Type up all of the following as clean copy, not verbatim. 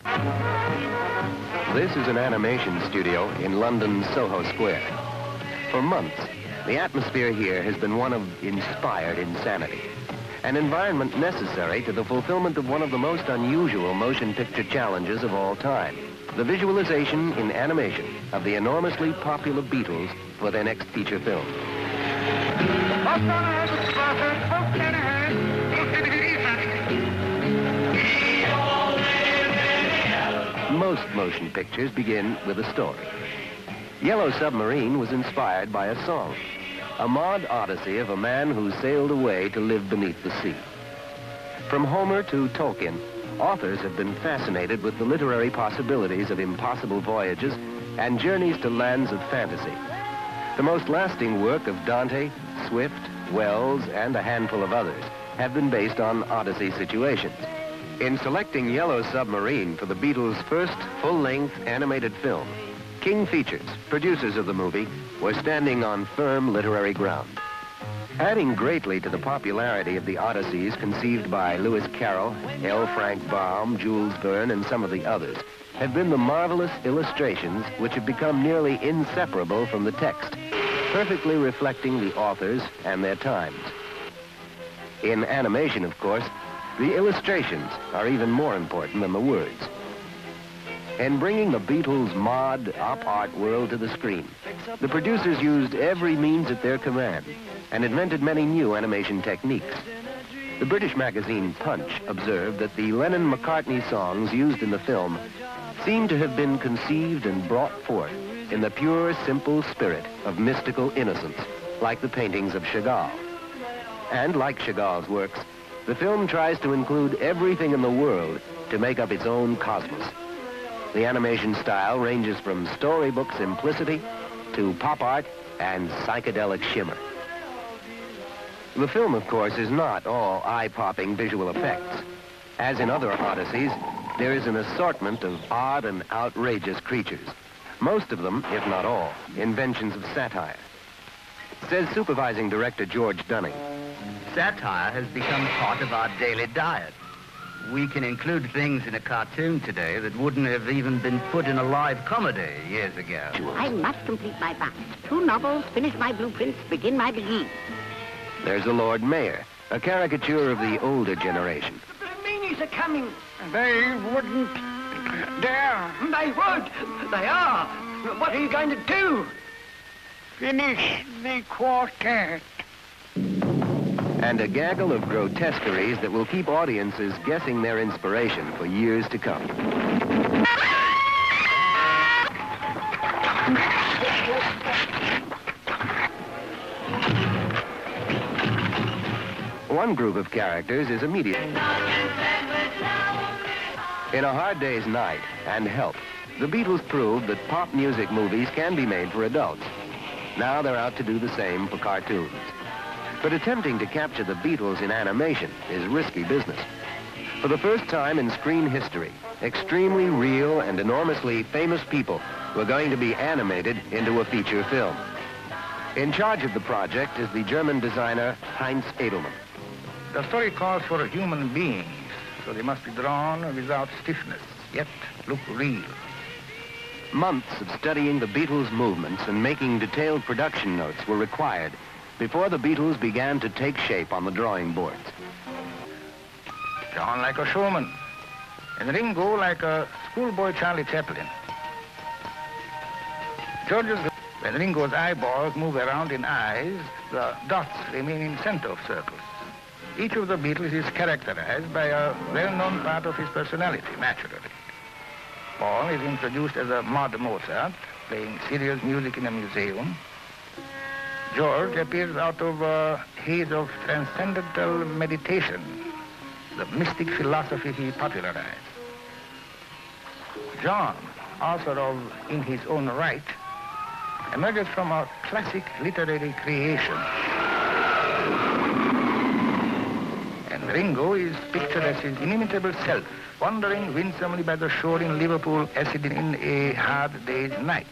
This is an animation studio in London's Soho Square. For months, the atmosphere here has been one of inspired insanity, an environment necessary to the fulfillment of one of the most unusual motion picture challenges of all time, the visualization in animation of the enormously popular Beatles for their next feature film. Most motion pictures begin with a story. Yellow Submarine was inspired by a song, a mod odyssey of a man who sailed away to live beneath the sea. From Homer to Tolkien, authors have been fascinated with the literary possibilities of impossible voyages and journeys to lands of fantasy. The most lasting work of Dante, Swift, Wells, and a handful of others have been based on Odyssey situations. In selecting Yellow Submarine for the Beatles' first full-length animated film, King Features, producers of the movie, were standing on firm literary ground. Adding greatly to the popularity of the Odysseys conceived by Lewis Carroll, L. Frank Baum, Jules Verne, and some of the others, have been the marvelous illustrations which have become nearly inseparable from the text, perfectly reflecting the authors and their times. In animation, of course, the illustrations are even more important than the words. In bringing the Beatles' mod op art world to the screen, the producers used every means at their command and invented many new animation techniques. The British magazine Punch observed that the Lennon-McCartney songs used in the film seem to have been conceived and brought forth in the pure, simple spirit of mystical innocence, like the paintings of Chagall. And like Chagall's works, the film tries to include everything in the world to make up its own cosmos. The animation style ranges from storybook simplicity to pop art and psychedelic shimmer. The film, of course, is not all eye-popping visual effects. As in other Odysseys, there is an assortment of odd and outrageous creatures. Most of them, if not all, inventions of satire. Says supervising director George Dunning, satire has become part of our daily diet. We can include things in a cartoon today that wouldn't have even been put in a live comedy years ago. I must complete my past. 2 novels, finish my blueprints, begin my begin. There's the Lord Mayor, a caricature of the older generation. The meanies are coming. They wouldn't dare. They would. They are. What are you going to do? Finish the quartet. And a gaggle of grotesqueries that will keep audiences guessing their inspiration for years to come. One group of characters is immediate. In A Hard Day's Night and Help, the Beatles proved that pop music movies can be made for adults. Now they're out to do the same for cartoons. But attempting to capture the Beatles in animation is risky business. For the first time in screen history, extremely real and enormously famous people were going to be animated into a feature film. In charge of the project is the German designer Heinz Edelmann. The story calls for human beings, so they must be drawn without stiffness, yet look real. Months of studying the Beatles' movements and making detailed production notes were required before the Beatles began to take shape on the drawing boards. John like a showman, and Ringo like a schoolboy Charlie Chaplin. When Ringo's eyeballs move around in eyes, the dots remain in center of circles. Each of the Beatles is characterized by a well-known part of his personality, naturally. Paul is introduced as a mod Mozart, playing serious music in a museum. George appears out of a haze of transcendental meditation, the mystic philosophy he popularized. John, author of In His Own Right, emerges from a classic literary creation. And Ringo is pictured as his inimitable self, wandering winsomely by the shore in Liverpool as it in A Hard Day's Night.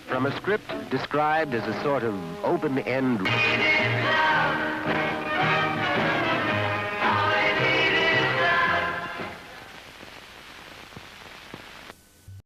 From a script described as a sort of open-end